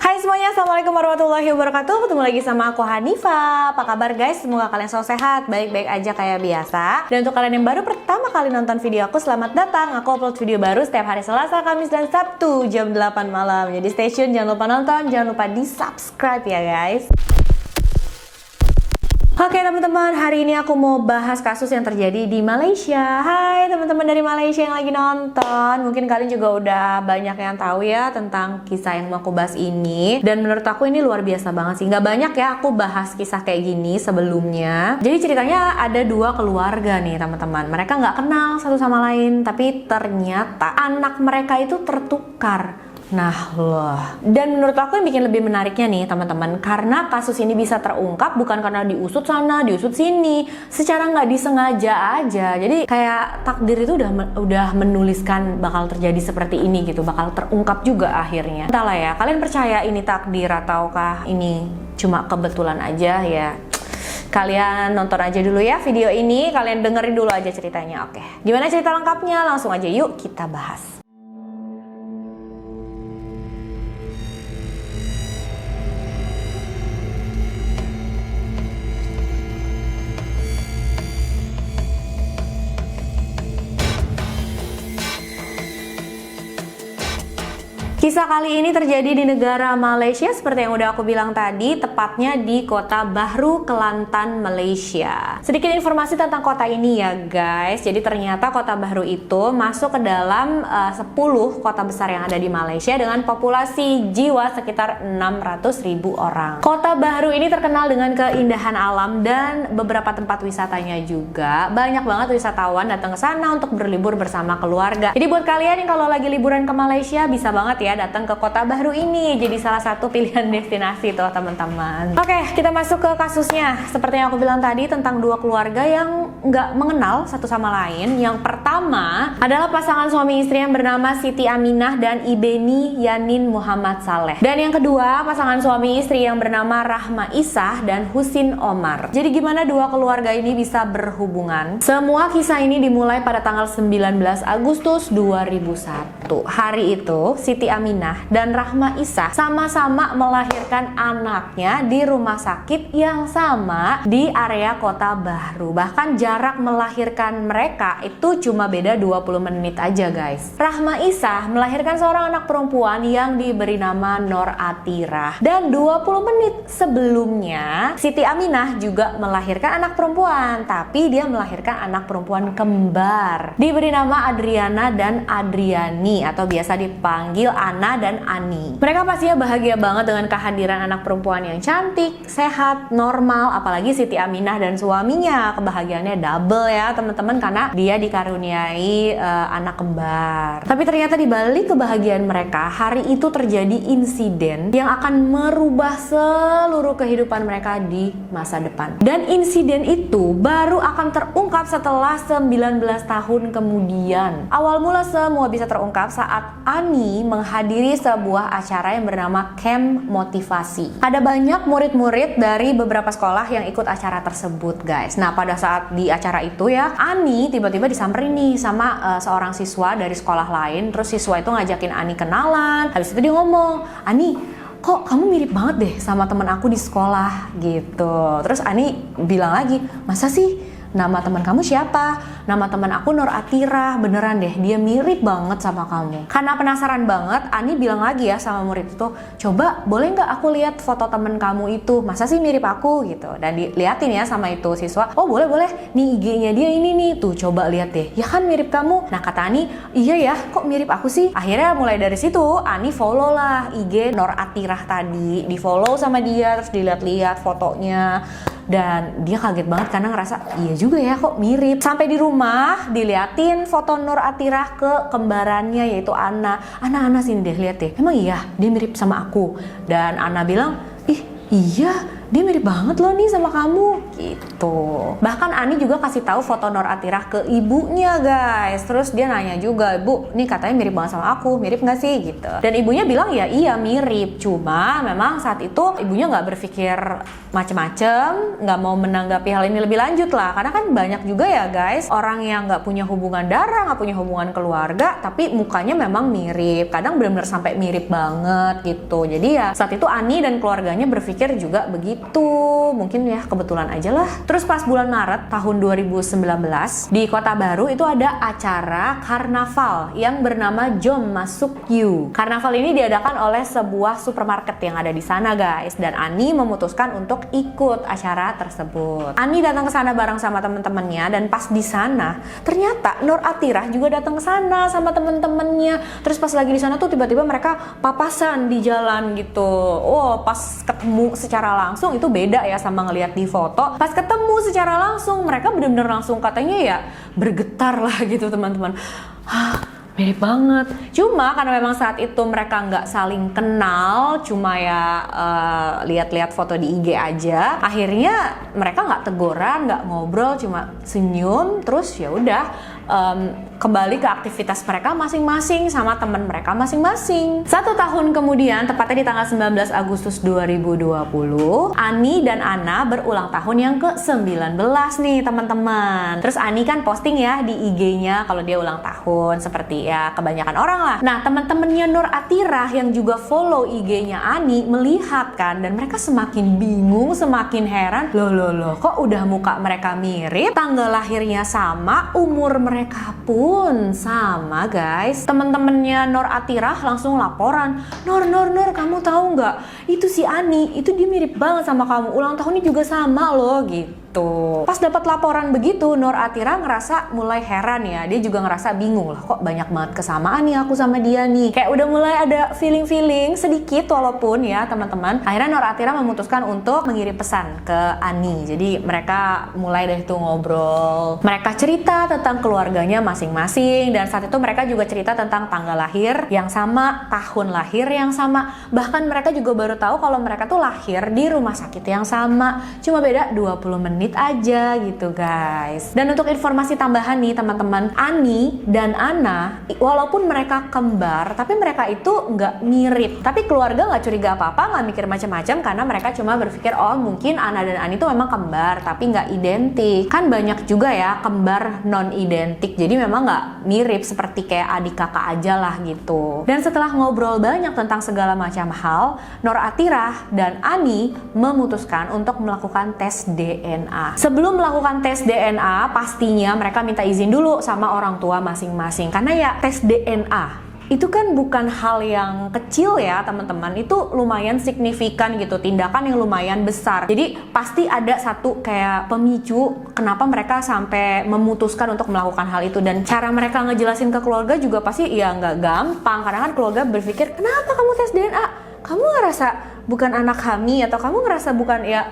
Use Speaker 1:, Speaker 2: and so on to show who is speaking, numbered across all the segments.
Speaker 1: Hai semuanya, assalamualaikum warahmatullahi wabarakatuh. Ketemu lagi sama aku Hanifa. Apa kabar guys? Semoga kalian selalu sehat, baik-baik aja kayak biasa. Dan untuk kalian yang baru pertama kali nonton video aku, selamat datang. Aku upload video baru setiap hari Selasa, Kamis, dan Sabtu jam 8 malam. Jadi stay tune, jangan lupa nonton, jangan lupa di subscribe ya guys. Oke teman-teman, hari ini aku mau bahas kasus yang terjadi di Malaysia. Hai teman-teman dari Malaysia yang lagi nonton. Mungkin kalian juga udah banyak yang tahu ya tentang kisah yang mau aku bahas ini. Dan menurut aku ini luar biasa banget sih. Nggak banyak ya aku bahas kisah kayak gini sebelumnya. Jadi ceritanya ada dua keluarga nih teman-teman. Mereka nggak kenal satu sama lain, tapi ternyata anak mereka itu tertukar. Nah loh, dan menurut aku yang bikin lebih menariknya nih teman-teman, karena kasus ini bisa terungkap bukan karena diusut sana, diusut sini, secara nggak disengaja aja. Jadi kayak takdir itu udah menuliskan bakal terjadi seperti ini gitu, bakal terungkap juga akhirnya. Entahlah ya, kalian percaya ini takdir ataukah ini cuma kebetulan aja ya? Kalian nonton aja dulu ya video ini, kalian dengerin dulu aja ceritanya. Oke, gimana cerita lengkapnya? Langsung aja yuk kita bahas. Kisah kali ini terjadi di negara Malaysia seperti yang udah aku bilang tadi, tepatnya di kota Bahru, Kelantan, Malaysia. Sedikit informasi tentang kota ini ya guys. Jadi ternyata kota Bahru itu masuk ke dalam 10 kota besar yang ada di Malaysia dengan populasi jiwa sekitar 600.000 orang. Kota Bahru ini terkenal dengan keindahan alam dan beberapa tempat wisatanya juga. Banyak banget wisatawan datang ke sana untuk berlibur bersama keluarga. Jadi buat kalian yang kalau lagi liburan ke Malaysia bisa banget ya datang ke kota Bahru ini, jadi salah satu pilihan destinasi tuh teman-teman. Oke, kita masuk ke kasusnya. Seperti yang aku bilang tadi tentang dua keluarga yang nggak mengenal satu sama lain. Yang pertama adalah pasangan suami istri yang bernama Siti Aminah dan Ibeni Yanin Muhammad Saleh. Dan yang kedua pasangan suami istri yang bernama Rahma Isah dan Husin Omar. Jadi gimana dua keluarga ini bisa berhubungan? Semua kisah ini dimulai pada tanggal 19 Agustus 2001. Hari itu Siti Aminah dan Rahma Isah sama-sama melahirkan anaknya di rumah sakit yang sama di area kota Bahru. Bahkan jarak melahirkan mereka itu cuma beda 20 menit aja guys. Rahma Isah melahirkan seorang anak perempuan yang diberi nama Nur Atirah. Dan 20 menit sebelumnya Siti Aminah juga melahirkan anak perempuan, tapi dia melahirkan anak perempuan kembar diberi nama Adriana dan Adriani atau biasa dipanggil Ana dan Ani. Mereka pastinya bahagia banget dengan kehadiran anak perempuan yang cantik, sehat, normal. Apalagi Siti Aminah dan suaminya, kebahagiaannya double ya teman-teman, karena dia dikaruniai anak kembar. Tapi ternyata di balik kebahagiaan mereka, hari itu terjadi insiden yang akan merubah seluruh kehidupan mereka di masa depan. Dan insiden itu baru akan terungkap setelah 19 tahun kemudian. Awal mula semua bisa terungkap saat Ani menghadiri sebuah acara yang bernama Camp Motivasi. Ada banyak murid-murid dari beberapa sekolah yang ikut acara tersebut guys. Nah pada saat di acara itu ya, Ani tiba-tiba disamperin nih sama seorang siswa dari sekolah lain. Terus siswa itu ngajakin Ani kenalan. Habis itu dia ngomong, "Ani, kok kamu mirip banget deh sama teman aku di sekolah," gitu. Terus Ani bilang lagi, "Masa sih? Nama teman kamu siapa?" "Nama teman aku Nur Atirah." "Beneran deh, dia mirip banget sama kamu." Karena penasaran banget, Ani bilang lagi ya sama murid itu, "Coba boleh nggak aku lihat foto temen kamu itu? Masa sih mirip aku?" gitu. Dan diliatin ya sama itu siswa, "Oh boleh, nih IG-nya dia ini nih, tuh coba lihat deh, ya kan mirip kamu." Nah kata Ani, "Iya ya, kok mirip aku sih?" Akhirnya mulai dari situ Ani follow lah IG Nur Atirah tadi, di follow sama dia, terus dilihat-lihat fotonya. Dan dia kaget banget karena ngerasa iya juga ya kok mirip. Sampai di rumah diliatin foto Nur Atirah ke kembarannya yaitu Ana. Ana sini deh lihat deh, emang iya dia mirip sama aku. Dan Ana bilang, "Ih iya dia mirip banget loh nih sama kamu gitu. Bahkan Ani juga kasih tahu foto Nur Atirah ke ibunya guys. Terus dia nanya juga, "Bu, nih katanya mirip banget sama aku, mirip nggak sih?" gitu. Dan ibunya bilang ya iya mirip, cuma memang saat itu ibunya nggak berpikir macem-macem, nggak mau menanggapi hal ini lebih lanjut lah. Karena kan banyak juga ya guys orang yang nggak punya hubungan darah, nggak punya hubungan keluarga, tapi mukanya memang mirip. Kadang benar-benar sampai mirip banget gitu. Jadi ya saat itu Ani dan keluarganya berpikir juga begitu. Mungkin ya kebetulan aja lah. Terus pas bulan Maret tahun 2019 di Kota Baru itu ada acara karnaval yang bernama Jom Masuk You. Karnaval ini diadakan oleh sebuah supermarket yang ada di sana guys, dan Ani memutuskan untuk ikut acara tersebut. Ani datang ke sana bareng sama temen-temennya, dan pas di sana ternyata Nur Atirah juga datang ke sana sama temen-temennya. Terus pas lagi di sana tuh tiba-tiba mereka papasan di jalan gitu. Oh, pas ketemu secara langsung itu beda ya sama ngelihat di foto. Pas ketemu secara langsung mereka benar-benar langsung katanya ya bergetar lah gitu teman-teman. Mirip banget. Cuma karena memang saat itu mereka nggak saling kenal, cuma ya lihat-lihat foto di IG aja. Akhirnya mereka nggak teguran, nggak ngobrol, cuma senyum. Terus ya udah kembali ke aktivitas mereka masing-masing sama teman mereka masing-masing. 1 tahun kemudian, tepatnya di tanggal 19 Agustus 2020, Ani dan Ana berulang tahun yang ke-19 nih teman-teman. Terus Ani kan posting ya di IG-nya kalau dia ulang tahun, seperti ya kebanyakan orang lah. Nah, teman-temannya Nur Atirah yang juga follow IG-nya Ani melihat kan, dan mereka semakin bingung, semakin heran. Loh, kok udah muka mereka mirip, tanggal lahirnya sama, umur mereka pun sama guys. Teman-temannya Nur Atirah langsung laporan, Nur, kamu tahu nggak? Itu si Ani, itu dia mirip banget sama kamu. Ulang tahunnya juga sama loh gitu. Pas dapat laporan begitu, Nur Atirah ngerasa mulai heran ya. Dia juga ngerasa bingung lah, kok banyak banget kesamaan nih aku sama dia nih. Kayak udah mulai ada feeling sedikit walaupun ya teman-teman. Akhirnya Nur Atirah memutuskan untuk mengirim pesan ke Ani. Jadi mereka mulai deh tuh ngobrol. Mereka cerita tentang keluarganya masing-masing, dan saat itu mereka juga cerita tentang tanggal lahir yang sama, tahun lahir yang sama. Bahkan mereka juga baru tahu kalau mereka tuh lahir di rumah sakit yang sama, cuma beda 20 menit aja gitu guys. Dan untuk informasi tambahan nih teman-teman, Ani dan Ana walaupun mereka kembar, tapi mereka itu nggak mirip. Tapi keluarga nggak curiga apa-apa, nggak mikir macam-macam, karena mereka cuma berpikir oh mungkin Ana dan Ani itu memang kembar tapi nggak identik. Kan banyak juga ya kembar non identik, jadi memang nggak mirip, seperti kayak adik kakak aja lah gitu. Dan setelah ngobrol banyak tentang segala macam hal, Nur Atirah dan Ani memutuskan untuk melakukan tes DNA. Sebelum melakukan tes DNA, pastinya mereka minta izin dulu sama orang tua masing-masing, karena ya tes DNA itu kan bukan hal yang kecil ya teman-teman, itu lumayan signifikan gitu, tindakan yang lumayan besar. Jadi pasti ada satu kayak pemicu kenapa mereka sampai memutuskan untuk melakukan hal itu, dan cara mereka ngejelasin ke keluarga juga pasti ya nggak gampang, karena kan keluarga berpikir kenapa kamu tes DNA, kamu ngerasa bukan anak kami, atau kamu ngerasa bukan, ya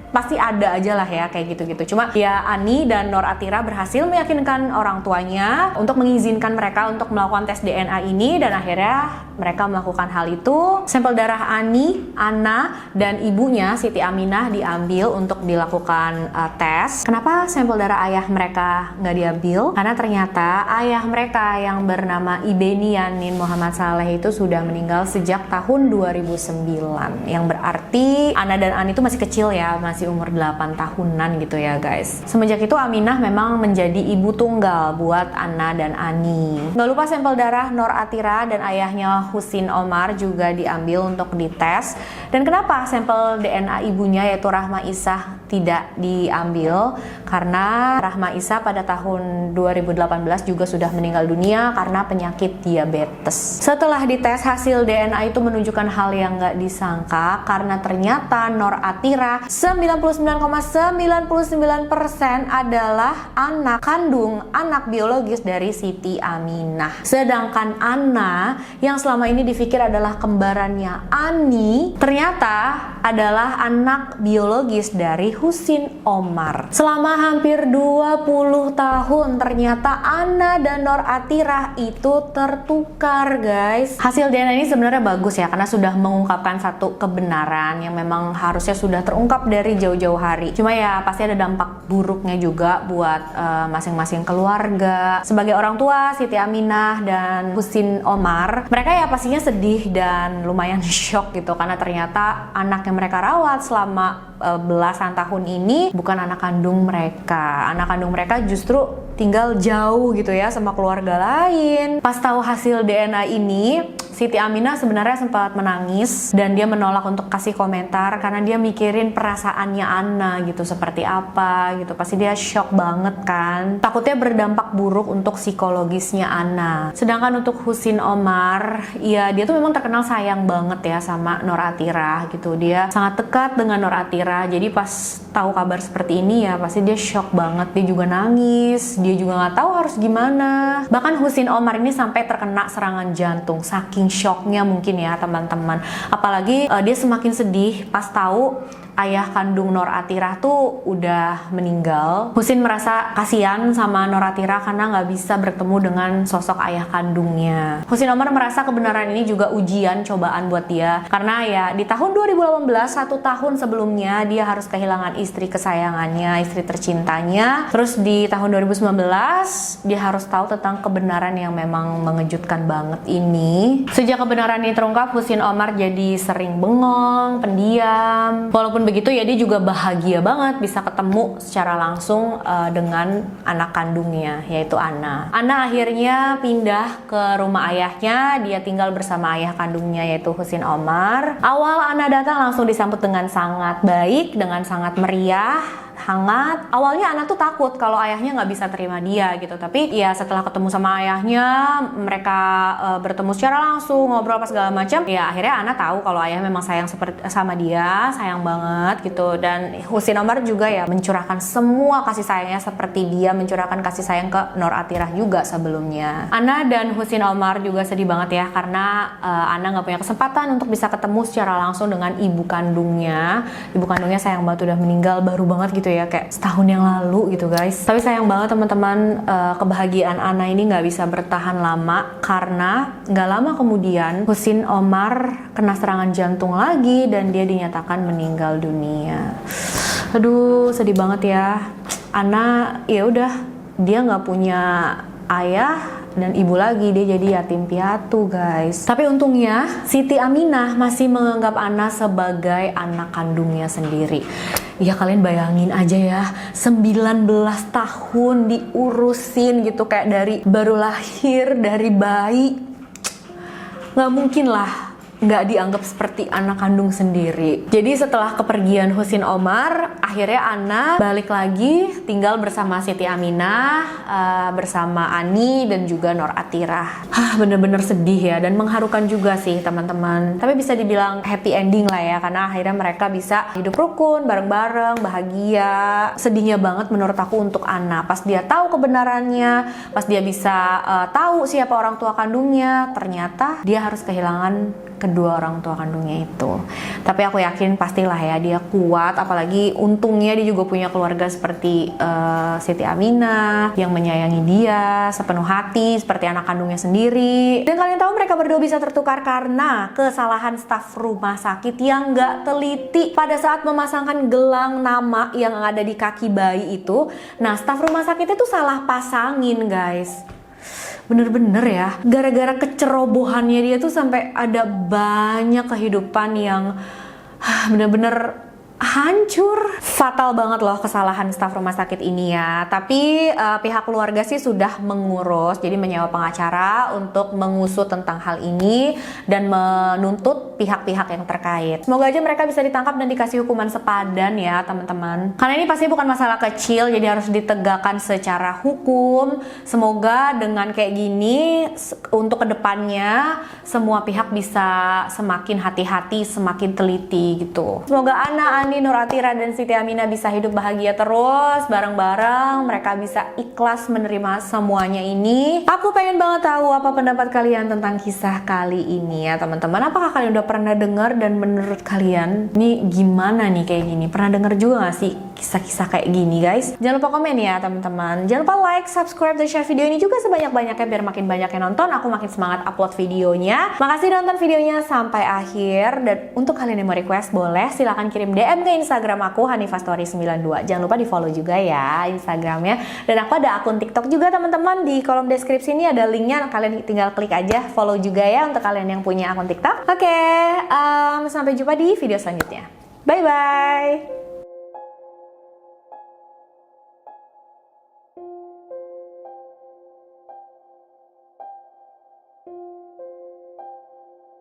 Speaker 1: pasti ada aja lah ya kayak gitu-gitu. Cuma ya Ani dan Nur Atirah berhasil meyakinkan orang tuanya untuk mengizinkan mereka untuk melakukan tes DNA ini, dan akhirnya mereka melakukan hal itu. Sampel darah Ani, Ana, dan ibunya Siti Aminah diambil untuk dilakukan tes. Kenapa sampel darah ayah mereka nggak diambil? Karena ternyata ayah mereka yang bernama Ibeni Yanin Muhammad Saleh itu sudah meninggal sejak tahun 2009, yang berarti Ana dan Ani itu masih kecil ya, masih umur 8 tahunan gitu ya guys. Semenjak itu Aminah memang menjadi ibu tunggal buat Ana dan Ani. Nggak lupa sampel darah Nur Atirah dan ayahnya Husin Omar juga diambil untuk dites. Dan kenapa sampel DNA ibunya yaitu Rahma Isah tidak diambil? Karena Rahma Isah pada tahun 2018 juga sudah meninggal dunia karena penyakit diabetes. Setelah dites, hasil DNA itu menunjukkan hal yang nggak disangka, karena ternyata Nur Atirah 99,99% adalah anak kandung, anak biologis dari Siti Aminah. Sedangkan Ana yang selama selama ini dipikir adalah kembarannya Ani, ternyata adalah anak biologis dari Husin Omar. Selama hampir 20 tahun ternyata Ana dan Nor Atirah itu tertukar, guys. Hasil DNA ini sebenarnya bagus ya, karena sudah mengungkapkan satu kebenaran yang memang harusnya sudah terungkap dari jauh-jauh hari. Cuma ya pasti ada dampak buruknya juga buat masing-masing keluarga. Sebagai orang tua Siti Aminah dan Husin Omar, mereka ya pastinya sedih dan lumayan shock gitu, karena ternyata anak yang mereka rawat selama belasan tahun ini bukan anak kandung mereka. Anak kandung mereka justru tinggal jauh gitu ya sama keluarga lain. Pas tahu hasil DNA ini, Siti Aminah sebenarnya sempat menangis dan dia menolak untuk kasih komentar karena dia mikirin perasaannya Ana gitu seperti apa gitu. Pasti dia shock banget kan. Takutnya berdampak buruk untuk psikologisnya Ana. Sedangkan untuk Husin Omar, ya dia tuh memang terkenal sayang banget ya sama Nor Atirah gitu. Dia sangat dekat dengan Nor Atirah. Jadi pas tahu kabar seperti ini ya pasti dia shock banget. Dia juga nangis. Dia juga nggak tahu harus gimana. Bahkan Husin Omar ini sampai terkena serangan jantung saking shocknya mungkin ya teman-teman. Apalagi dia semakin sedih pas tahu ayah kandung Nor Atirah tuh udah meninggal. Husin merasa kasihan sama Nor Atirah karena nggak bisa bertemu dengan sosok ayah kandungnya. Husin Omar merasa kebenaran ini juga ujian, cobaan buat dia. Karena ya di tahun 2018, 1 tahun sebelumnya, dia harus kehilangan istri kesayangannya, istri tercintanya. Terus di tahun 2019, dia harus tahu tentang kebenaran yang memang mengejutkan banget ini. Sejak kebenaran ini terungkap, Husin Omar jadi sering bengong, pendiam. Walaupun begitu ya dia juga bahagia banget bisa ketemu secara langsung dengan anak kandungnya yaitu Ana. Ana akhirnya pindah ke rumah ayahnya, dia tinggal bersama ayah kandungnya yaitu Husin Omar. Awal Ana datang langsung disambut dengan sangat baik, dengan sangat meriah, hangat. Awalnya Ana tuh takut kalau ayahnya nggak bisa terima dia gitu, tapi ya setelah ketemu sama ayahnya, mereka bertemu secara langsung, ngobrol apa segala macam, ya akhirnya Ana tahu kalau ayah memang sayang sama dia, sayang banget gitu. Dan Husin Omar juga ya mencurahkan semua kasih sayangnya seperti dia mencurahkan kasih sayang ke Nor Atirah juga sebelumnya. Ana dan Husin Omar juga sedih banget ya karena Ana nggak punya kesempatan untuk bisa ketemu secara langsung dengan ibu kandungnya. Ibu kandungnya sayang banget udah meninggal baru banget gitu ya, kayak setahun yang lalu gitu guys. Tapi sayang banget teman-teman, kebahagiaan Ana ini nggak bisa bertahan lama karena nggak lama kemudian Husin Omar kena serangan jantung lagi dan dia dinyatakan meninggal dunia. Aduh sedih banget ya. Ana ya udah dia nggak punya ayah dan ibu lagi, dia jadi yatim piatu guys. Tapi untungnya Siti Aminah masih menganggap Ana sebagai anak kandungnya sendiri. Ya kalian bayangin aja ya, 19 tahun diurusin gitu, kayak dari baru lahir, dari bayi. Nggak mungkin lah nggak dianggap seperti anak kandung sendiri. Jadi setelah kepergian Husin Omar, akhirnya Ana balik lagi tinggal bersama Siti Aminah, bersama Ani dan juga Nor Atirah. Bener-bener sedih ya dan mengharukan juga sih teman-teman. Tapi bisa dibilang happy ending lah ya, karena akhirnya mereka bisa hidup rukun, bareng-bareng, bahagia. Sedihnya banget menurut aku untuk Ana. Pas dia tahu kebenarannya, pas dia bisa tahu siapa orang tua kandungnya, ternyata dia harus kehilangan kedua orang tua kandungnya itu. Tapi aku yakin pastilah ya dia kuat, apalagi untungnya dia juga punya keluarga seperti Siti Aminah yang menyayangi dia sepenuh hati seperti anak kandungnya sendiri. Dan kalian tahu mereka berdua bisa tertukar karena kesalahan staf rumah sakit yang nggak teliti pada saat memasangkan gelang nama yang ada di kaki bayi itu. Nah, staf rumah sakit itu salah pasangin guys. Bener-bener ya, gara-gara kecerobohannya dia tuh sampai ada banyak kehidupan yang bener-bener hancur. Fatal banget loh kesalahan staf rumah sakit ini ya. Tapi pihak keluarga sih sudah mengurus, jadi menyewa pengacara untuk mengusut tentang hal ini dan menuntut pihak-pihak yang terkait. Semoga aja mereka bisa ditangkap dan dikasih hukuman sepadan ya teman-teman. Karena ini pasti bukan masalah kecil, jadi harus ditegakkan secara hukum. Semoga dengan kayak gini untuk kedepannya semua pihak bisa semakin hati-hati, semakin teliti gitu. Semoga anak Andi, Nur Atira, dan Siti Aminah bisa hidup bahagia terus bareng-bareng. Mereka bisa ikhlas menerima semuanya ini. Aku pengen banget tahu apa pendapat kalian tentang kisah kali ini ya teman-teman. Apakah kalian udah pernah dengar dan menurut kalian ini gimana nih kayak gini? Pernah dengar juga gak sih kisah-kisah kayak gini guys? Jangan lupa komen ya teman-teman. Jangan lupa like, subscribe, dan share video ini juga sebanyak-banyaknya biar makin banyak yang nonton. Aku makin semangat upload videonya. Makasih udah nonton videonya sampai akhir. Dan untuk kalian yang mau request boleh silahkan kirim DM ke Instagram aku hanifastory92. Jangan lupa di follow juga ya Instagramnya. Dan aku ada akun TikTok juga teman-teman. Di kolom deskripsi ini ada linknya. Kalian tinggal klik aja, follow juga ya untuk kalian yang punya akun TikTok. Oke, sampai jumpa di video selanjutnya. Bye bye.